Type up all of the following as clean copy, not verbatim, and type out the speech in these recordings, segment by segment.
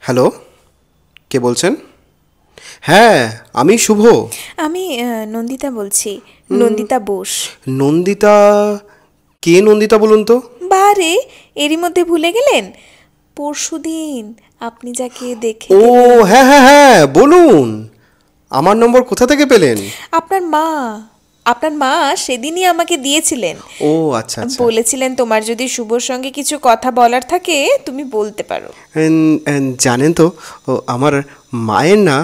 Hello, কে বলছেন? হ্যাঁ, আমি শুভ। আমি নন্দিতা বলছি, নন্দিতা বোস। নন্দিতা? কে নন্দিতা বলুন তো? বারে, এরই মধ্যে ভুলে গেলেন? পরশুদিন আপনি যাকে দেখে ও গেলেন। হ্যাঁ হ্যাঁ হ্যাঁ, বলুন। আমার নম্বর কোথা থেকে পেলেন? আপনার মা, আপনার মা সেদিনই আমাকে দিয়েছিলেন। ও আচ্ছা আচ্ছা। বলেছিলেন তোমার যদি শুভর সঙ্গে কিছু কথা বলার থাকে তুমি বলতে পারো। জানেন তো, আমার মায়ের না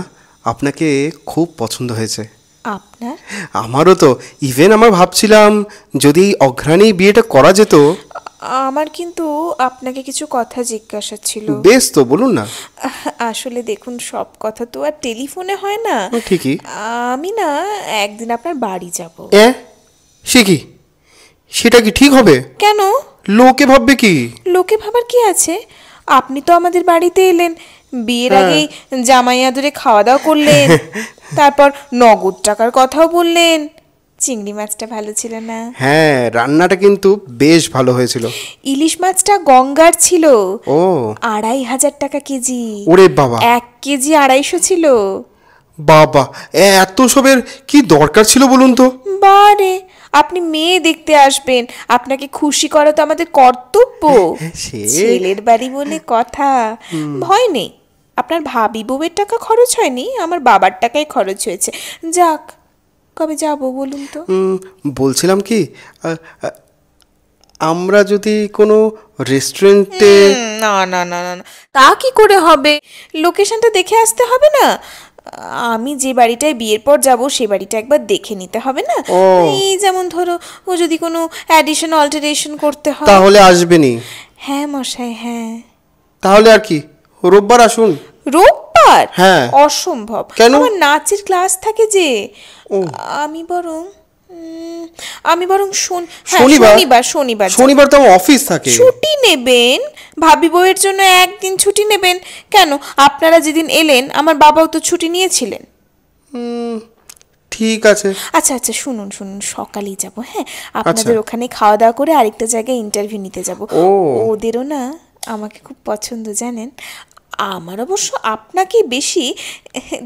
আপনাকে খুব পছন্দ হয়েছে। আপনার? আমারও তো। ইভেন আমার ভাবছিলাম যদি এই অঘ্রাণেই বিয়েটা করা যেত। আমার কিন্তু আপনাকে কিছু কথা জিজ্ঞাসা ছিল। বেশ তো, বলুন না। আসলে দেখুন, সব কথা তো আর টেলিফোনে হয় না। ঠিকই। আমি না একদিন আপনার বাড়ি যাব। সে কি? সেটা কি ঠিক হবে? কেন? লোকে ভাববে কি? লোকে ভাবার কি আছে? আপনি তো আমাদের বাড়িতে এলেন, বিয়ের আগেই জামাই আদরে খাওয়া দাওয়া করলেন, তারপর নগদ টাকার কথাও বললেন। চিংড়ি মাছটা ভালো ছিল না? হ্যাঁ, রান্নাটা কিন্তু বেশ ভালো হয়েছিল। ইলিশ মাছটা গঙ্গার ছিল। ও 2,500 টাকা কেজি। ওরে বাবা! 1 কেজি 250 ছিল। বাবা, এত সবের কি দরকার ছিল বলুন তো? বারে, আপনি মেয়ে দেখতে আসবেন, আপনাকে খুশি করা তো আমাদের কর্তব্য। সে ছেলের বাড়ি বলে কথা। ভয় নেই, আপনার ভাবি বউয়ের টাকা খরচ হয়নি, আমার বাবার টাকাই খরচ হয়েছে। যাক, কবে যাব বলুন তো? বলছিলাম কি, আ, আ, আমরা যদি কোনো রেস্টুরেন্টে। না না না না না, তা কি করে হবে? লোকেশনটা দেখে আসতে হবে না? আমি যে বাড়িটায় বিয়ের পর যাব সে বাড়িটা একবার দেখে নিতে হবে না? ও এই যেমন ধরো, ও যদি কোনো অ্যাডিশন অল্টারেশন করতে হয়। তাহলে আসবেনি? হ্যাঁ মশাই, হ্যাঁ। তাহলে আর কি, রোববার আসুন। রোববার? হ্যাঁ। অসম্ভব। কেন? আমার নাচের ক্লাস থাকে যে। ও আমি বরং আমি বরং হ্যাঁ, শনিবার? শনিবার শনিবার যাব। শনিবার তো আমার অফিস থাকে। ছুটি নেবেন, ভাবি বউয়ের জন্য একদিন ছুটি নেবেন। কেন, আপনারা যেদিন এলেন আমার বাবাও তো ছুটি নিয়েছিলেন। ঠিক আছে। আচ্ছা আচ্ছা, শুনুন শুনুন, সকালেই যাব। হ্যাঁ, আচ্ছা। আপনাদের ওখানে খাওয়া দাওয়া করে আরেকটা জায়গায় ইন্টারভিউ নিতে যাব। ও ওদেরও না আমাকে খুব পছন্দ, জানেন। আমার অবশ্য আপনাকে বেশি।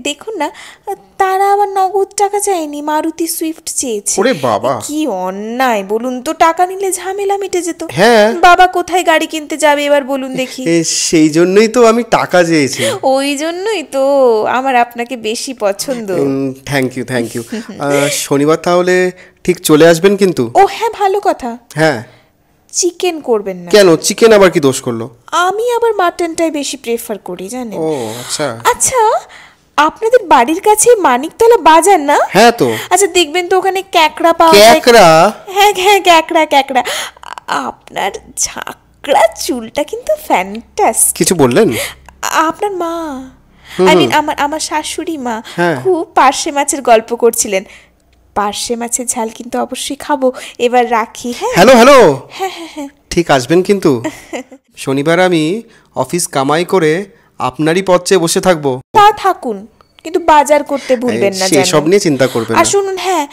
দেখুন না, তারা আবার নগদ টাকা চায়নি, মারুতি সুইফট চেয়েছে। ওরে বাবা! কি অন্যায় বলুন তো, টাকা নিলে ঝামেলা মিটে যেত। হ্যাঁ। বাবা কোথায় গাড়ি কিনতে যাবে এবার বলুন দেখি? সেই জন্যই তো আমি টাকা চেয়েছি। ওই জন্যই তো আমার আপনাকে বেশি পছন্দ। Thank you thank you. শনিবার তাহলে ঠিক চলে আসবেন কিন্তু? ও হ্যাঁ, ভালো কথা। হ্যাঁ। চিকেন করবেন না? কেন, চিকেন আবার কি দোষ করলো? আমি আবার মাটনটাই বেশি প্রেফার করি, জানেন। ও আচ্ছা। আচ্ছা, আপনাদের বাড়ির কাছে মানিকতলা বাজার না? হ্যাঁ তো। আচ্ছা, দেখবেন তো ওখানে ক্যাকড়া পাওয়া যায়। ক্যাকড়া? হ্যাঁ হ্যাঁ, ক্যাকড়া ক্যাকড়া। আপনার ঝাঁকড়া চুলটা কিন্তু ফ্যান্টাস্টিক। কিছু বললেন? আপনার মা, আই মিন আমার আমার শাশুড়ি মা হ্যাঁ। খুব পার্শে মাছের গল্প করছিলেন। পার্শে মাছের ঝাল কিন্তু অবশ্যই খাবো। এবার রাখি। হ্যাঁ হ্যালো হ্যালো। হ্যাঁ হ্যাঁ হ্যাঁ। ঠিক আসবেন কিন্তু? শনিবার আমি অফিস কামাই করে আপনারই পথ চেয়ে বসে থাকবো। তা থাকুন, কিন্তু বাজার করতে ভুলবেন না, সেই সব নিয়ে চিন্তা করবেন আর না। শুনুন, হ্যাঁ,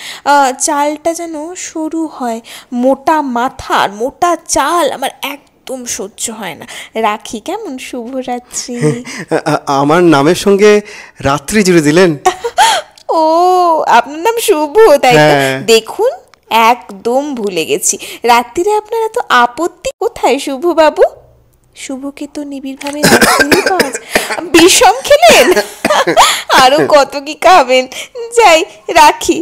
চালটা যেন সরু হয়, মোটা মাথা আর মোটা চাল আমার একদম সহ্য হয় না। রাখি কেমন? শুভরাত্রি। আমার নামের সঙ্গে রাত্রি জুড়ে দিলেন। ও, আপনার নাম শুভ, তাই তো? হ্যাঁ। দেখুন, একদম ভুলে গেছি। রাত্রিরে আপনারা তো আপত্তি কোথায় শুভ বাবু? শুভকে তো নিবিড়ভাবে রাত্রিরে পাওয়া যায়। বিষম খেলেন? আরো কত কি খাবেন। যাই, রাখি।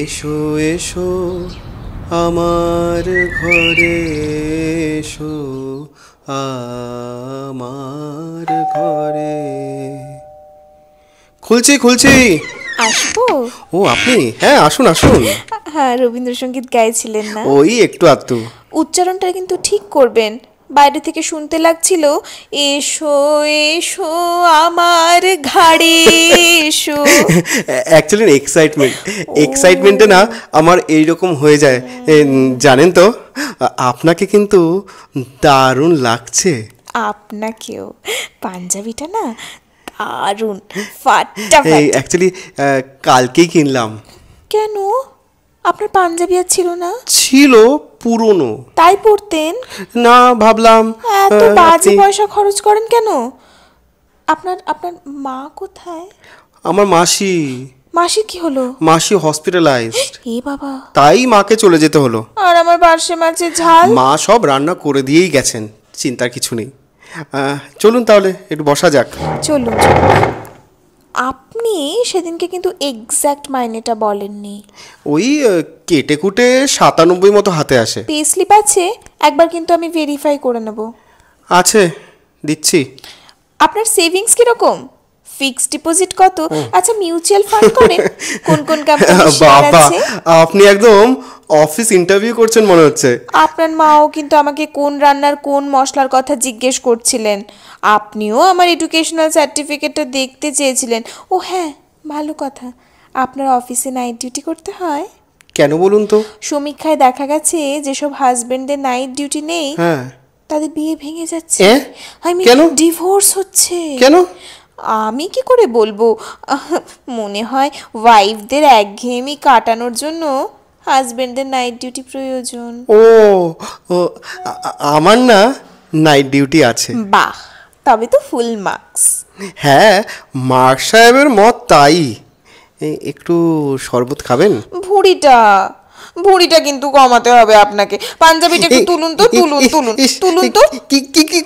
এসো এসো আমার ঘরে, এসো আমার ঘরে। খুলছি খুলছি। আসবো? ও আপনি? হ্যাঁ আসুন আসুন। হ্যাঁ, রবীন্দ্রসঙ্গীত গাইছিলেন না? ওই একটু আধটু। উচ্চারণটা কিন্তু ঠিক করবেন। বাইরে থেকে শুনতে লাগছিল, এসো এসো আমার ঘাড়ে এসো। অ্যাকচুয়ালি এক্সাইটমেন্টে না আমার এইরকম হয়ে যায়। জানেন তো, আপনাকে কিন্তু দারুণ লাগছে। আপনাকেও। পাঞ্জাবিটা না দারুণ ফাটাফাটি। অ্যাকচুয়ালি কালকেই কিনলাম। কেন, আপনার পাঞ্জাবি আর ছিল না? ছিল, পুরনো। তাই পড়তেন? না, ভাবলাম এত বাজে আপনি- পয়সা খরচ করেন কেন? আপনার আপনার মা কোথায়? আমার মাসি মাসির কি হলো? মাসি হসপিটালাইজড, এ বাবা, তাই মাকে চলে যেতে হলো। আর আমার পার্শে মাছের ঝাল। মা সব রান্না করে দিয়েই গেছেন, চিন্তার কিছু নেই। চলুন তাহলে একটু বসা যাক। চলুন। আপনি সেদিনকে কিন্তু এক্স্যাক্ট মাইনেটা বলেননি। ওই কেটে কুটে 97 মতো হাতে আসে। পে স্লিপ আছে, একবার কিন্তু আমি ভেরিফাই করে নেব। আছে, দিচ্ছি। আপনার সেভিংস কিরকম? ফিক্সড ডিপোজিট কত? আচ্ছা, মিউচুয়াল ফান্ড করেন? কোন কোন কোম্পানির শেয়ার বাবা, আছে? আপনি একদম অফিস ইন্টারভিউ করছেন মনে হচ্ছে। আপনার মাও কিন্তু আমাকে কোন রান্নার কোন মশলার কথা জিজ্ঞেস করছিলেন। আপনিও আমার এডুকেশনাল সার্টিফিকেটটা দেখতে চেয়েছিলেন। ও হ্যাঁ, ভালো কথা, আপনার অফিসে নাইট ডিউটি করতে হয়? কেন বলুন তো? সমীক্ষায় দেখা গেছে যেসব হাজবেন্ডদের নাইট ডিউটি নেই হ্যাঁ। তাদের বিয়ে ভেঙে যাচ্ছে। কেন? ডিভোর্স হচ্ছে। কেন? আমি কি করে বলবো, মনে হয় ওয়াইফদের একঘেয়েমি কাটানোর জন্য হাজবেন্ডদের নাইট ডিউটি প্রয়োজন। ও ও, আমার না নাইট ডিউটি আছে। বাহ, তবে তো ফুল মার্কস। হ্যাঁ, মার্ক সাহেবের মত তাই। একটু শরবত খাবেন? ভুঁড়িটা কিন্তু কমাতে হবে আপনাকে। পাঞ্জাবিটা একটু তুলুন তো, তুলুন তো।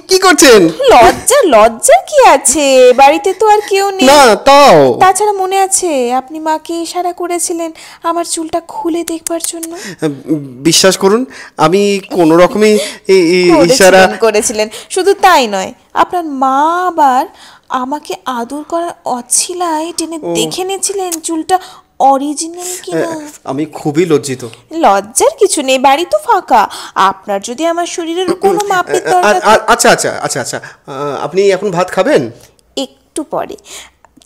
কি করছেন? লজ্জা কি আছে? বাড়িতে তো আর কেউ নেই। না, তাও তাছাড়া মনে আছে আপনি মাকে ইশারা করেছিলেন আমার চুলটা খুলে দেখবার জন্য? বিশ্বাস করুন, আমি কোনো রকমই ইশারা করেছিলেন। শুধু তাই নয়, আপনার মা আবার আমাকে আদর করার অছিলায় টেনে দেখে নিয়েছিলেন চুলটা অরিজিনাল কিনা। আমি খুবই লজ্জিত। লজ্জার কিছু নেই, বাড়ি তো ফাঁকা। আপনার যদি আমার শরীরের কোনো মাপের দরকার আচ্ছা আচ্ছা আচ্ছা আচ্ছা, আপনি এখন ভাত খাবেন? একটু পরে।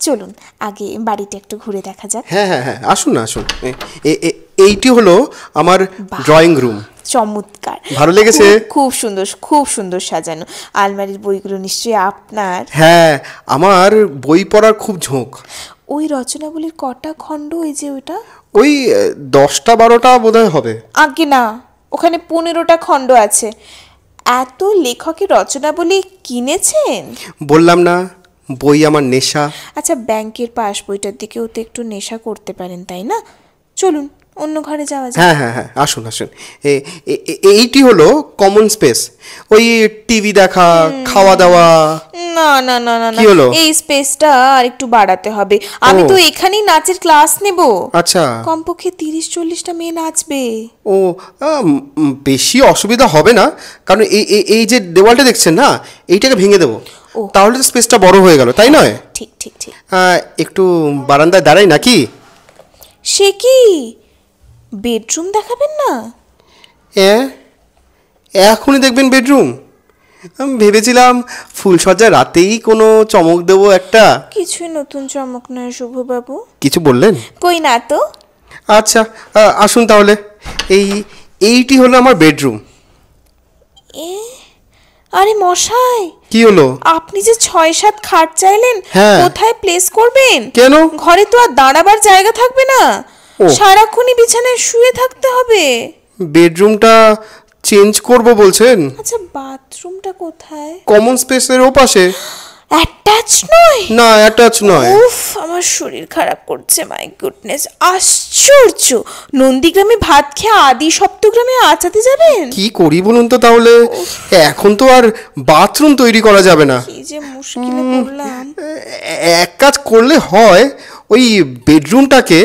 চলুন আগে বাড়িটা একটু ঘুরে দেখা যাক। হ্যাঁ হ্যাঁ হ্যাঁ, আসুন না, আসুন। এইটি হলো আমার ড্রয়িং রুম। চমৎকার, ভালো লেগেছে? খুব সুন্দর সাজানো। আলমারির বইগুলো নিশ্চয়ই আপনার? হ্যাঁ, আমার বই পড়ার খুব ঝোঁক। ওই রচনাবলীর কটা খণ্ড? ওই যে ওটা ওই 10-12টা বোধহয় হবে। আগে না, ওখানে 15টা খণ্ড আছে। এত লেখকের রচনাবলী কিনেছেন? বললাম না, বই আমার নেশা। আচ্ছা, ব্যাংকের পাস বইটার দিকেও তো একটু নেশা করতে পারেন, তাই না? চলুন অন্য ঘরে যাওয়া যায়। হ্যাঁ হ্যাঁ হ্যাঁ, আসুন আসুন। এইটি হলো কমন স্পেস। ওই টিভি দেখা, খাওয়া দাওয়া। না না না না না, কি হলো? এই স্পেসটা আর একটু বাড়াতে হবে। আমি তো এখানেই নাচের ক্লাস নেব। আচ্ছা, কমপক্ষে 30-40টা মেয়ে নাচবে। ও, বেশি অসুবিধা হবে না, কারণ এই যে দেওয়ালটা দেখছেন না, এইটাকে ভেঙে দেবো। তাহলে তো স্পেসটা বড় হয়ে গেল, তাই নয়? ঠিক ঠিক ঠিক। একটু বারান্দায় দাঁড়াই নাকি? সে কি, বেডরুম দেখাবেন না? এখনই দেখবেন বেডরুম? আমি ভেবেছিলাম ফুলসজ্জা রাতেই কোনো চমক দেবো একটা। কিছুই নতুন চমক নয় শুভবাবু। কিছু বললেন? কই না তো। আচ্ছা, আসুন তাহলে। এইটি হলো আমার বেডরুম। আরে মশাই, কি হলো? আপনি যে 6-7 খাট চাইলেন, হ্যাঁ। কোথায় প্লেস করবেন? কেন? ঘরে তো আর দাঁড়াবার জায়গা থাকবে না, সারাক্ষণই বিছানায় শুয়ে থাকতে হবে। বেডরুমটা চেঞ্জ করব বলছেন? আচ্ছা, বাথরুমটা কোথায়? কমন স্পেসের ওপাশে। অ্যাটাচ নয়? না, অ্যাটাচ নয়। উফ, আমার শরীর খারাপ করছে। মাই গুডনেস, আশ্চর্য! নন্দীগ্রামে ভাত খেয়ে আদি সপ্তগ্রামে আচাতে যাবেন? কি করি বলুন তো তাহলে? এখন তো আর বাথরুম তৈরি করা যাবে না। কি যে মুশকিলে পড়লাম। এক কাজ করলে হয়, ওই বেডরুমটাকে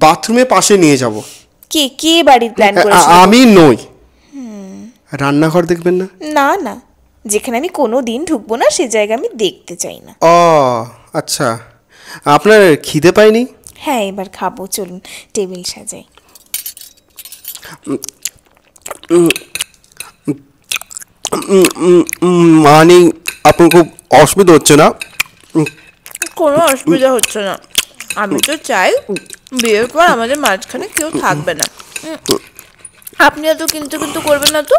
বাথরুমের পাশে নিয়ে যাব। কে কে বাড়ির প্ল্যান করেছে? আমি নই। রান্নাঘর দেখবেন না? না না, যেখানে আমি কোনো দিন ঢুকবো না সে জায়গা আমি দেখতে চাই না। ও আচ্ছা, আপনার খিদে পায়নি? হ্যাঁ, এবার খাবো, চলুন টেবিল সাজাই। মানে আপনার খুব অসুবিধা হচ্ছে না? কোনো অসুবিধা হচ্ছে না। আমি তো চাই বিয়ের পর আমাদের মাঝখানে কেউ থাকবে না। আপনি এত কিন্তু কিন্তু করবেন না তো।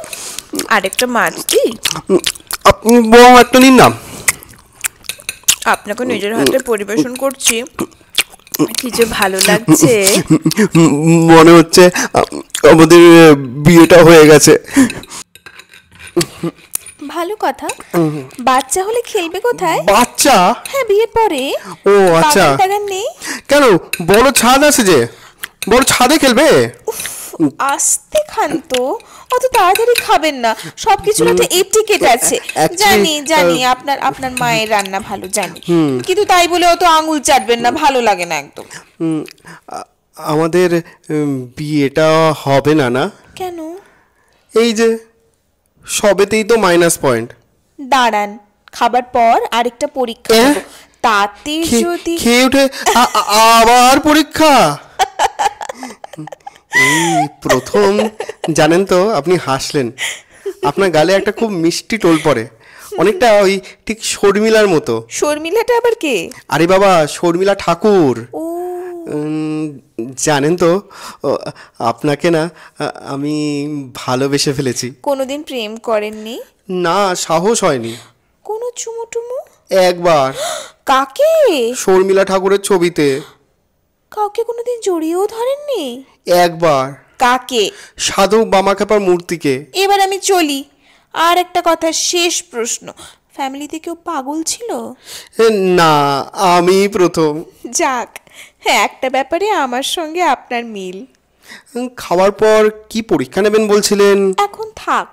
আরেকটা মাছ দিই? আপনি বরং একটা নিন না। আপনাকে নিজের হাতে পরিবেশন করছি, কি যে ভালো লাগছে। মনে হচ্ছে আমাদের বিয়েটা হয়ে গেছে। ভালো কথা। বাচ্চা হলে খেলবে কোথায়? বাচ্চা? হ্যাঁ, বিয়ের পরে। ও আচ্ছা। বাগান টাগান নেই? কেন, বড় ছাদ আছে যে, বড় ছাদে খেলবে। আস্তে খান তো, অত তাড়াতাড়ি খাবেন না, সবকিছুর একটা এটিকেট আছে। জানি জানি আপনার আপনার মায়ের রান্না ভালো জানি, কিন্তু তাই বলে অত আঙুল চাটবেন না, ভালো লাগে না একদম। আমাদের বিয়েটা হবে না না? কেন? এই যে সবেতেই তো মাইনাস পয়েন্ট। দাঁড়ান, খাবার পর আরেকটা পরীক্ষা নেব, তাতে যদি খেয়ে উঠে আবার পরীক্ষা? এই প্রথম জানেন তো, আপনি হাসলেন, আপনার গালে একটা খুব মিষ্টি টোল পড়ে, অনেকটা ওই ঠিক শর্মিলার মতো। শর্মিলাটা আবার কে? আরে বাবা, শর্মিলা ঠাকুর। ও জানেন তো, আপনাকে না আমি ভালোবেসে ফেলেছি। কোনোদিন প্রেম করেননি? না, সাহস হয়নি। কোনো চুমু টুমু? একবার। কাকে? শর্মিলা ঠাকুরের ছবিতে। কাউকে কোনোদিন জড়িয়েও ধরেননি? একবার। কাকে? সাধক বামাখ্যাপার মূর্তিকে। এবার আমি চলি। আর একটা কথা, শেষ প্রশ্ন, ফ্যামিলিতে কেউ পাগল ছিল? না, আমি প্রথম। যাক, হ্যাঁ, একটা ব্যাপারে আমার সঙ্গে আপনার মিল। খাওয়ার পর কি পরীক্ষা নেবেন বলছিলেন? এখন থাক,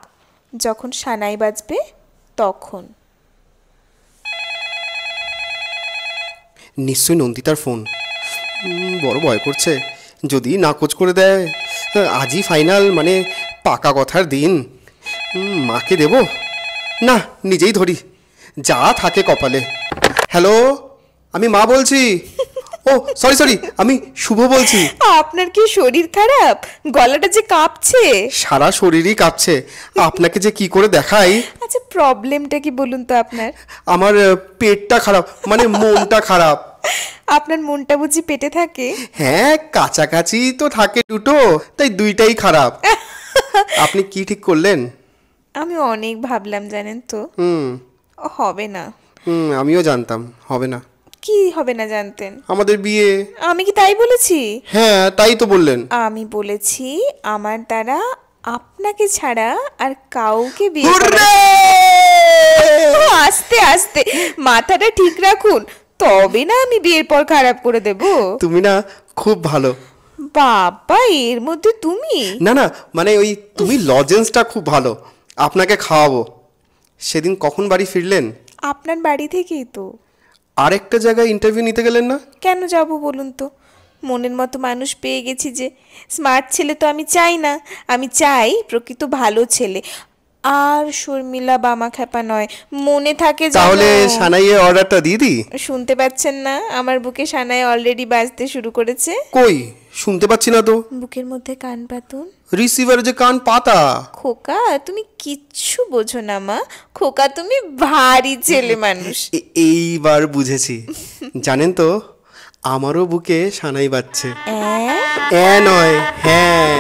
যখন সানাই বাজবে তখন। নিশ্চয়ই নন্দিতার ফোন। বড় ভয় করছে, যদি নাকচ করে দেয়। আজই ফাইনাল, মানে পাকা কথার দিন। মাকে দেব না, নিজেই ধরি, যা থাকে কপালে। হ্যালো, আমি মা বলছি। ও সরি সরি, আমি শুভ বলছি। আপনার কি শরীর খারাপ? গলাটা যে কাঁপছে। সারা শরীরই কাঁপছে, আপনাকে যে কি করে দেখাই। আচ্ছা, প্রবলেমটা কি বলুন তো আপনার? আমার পেটটা খারাপ, মানে মনটা খারাপ। আপনার মনটা বুঝি পেটে থাকে? হ্যাঁ, কাছাকাছি তো থাকে দুটো, তাই দুইটাই খারাপ। আপনি কি ঠিক করলেন? আমি অনেক ভাবলাম জানেন তো, হুম হবে না। আমিও জানতাম হবে না। কি হবে না জানতেন? আমাদের বিয়ে। আমি কি তাই বলেছি? হ্যাঁ, তাই তো বললেন। আমি বলেছি আমার দ্বারা আপনাকে ছাড়া আর কাউকে বিয়ে হুররে! আস্তে আস্তে, মাথাটা ঠিক রাখুন, তবে না আমি বিয়ের পর খারাপ করে দেব। তুমি না খুব ভালো। বাবা, এর মধ্যে তুমি? না না, মানে ওই তুমি লজেন্সটা খুব ভালো, আপনাকে খাওয়াবো। সেদিন কখন বাড়ি ফিরলেন? আপনার বাড়ি থেকেই তো। আরেকটা জায়গায় ইন্টারভিউ নিতে গেলেন না? কেন যাব বলুন তো? মনের মতো মানুষ পেয়ে গেছি যে। স্মার্ট ছেলে তো আমি চাই না, আমি চাই প্রকৃত ভালো ছেলে। আর শর্মিলা বামাখ্যাপা নয়, মনে থাকে যেন। তাহলে সানাইয়ের অর্ডারটা দিয়ে দিই। শুনতে পাচ্ছেন না? আমার বুকে সানাই অলরেডি বাজতে শুরু করেছে। কই, শুনতে পাচ্ছি না তো। বুকের মধ্যে কান পাতুন। রিসিভারে যে কান পাতা। খোকা, তুমি কিচ্ছু বোঝো না মা। খোকা, তুমি ভারী ছেলে মানুষ। এইবার বুঝেছি। জানেন তো, আমারও বুকে সানাই বাজছে। নয়, হ্যাঁ।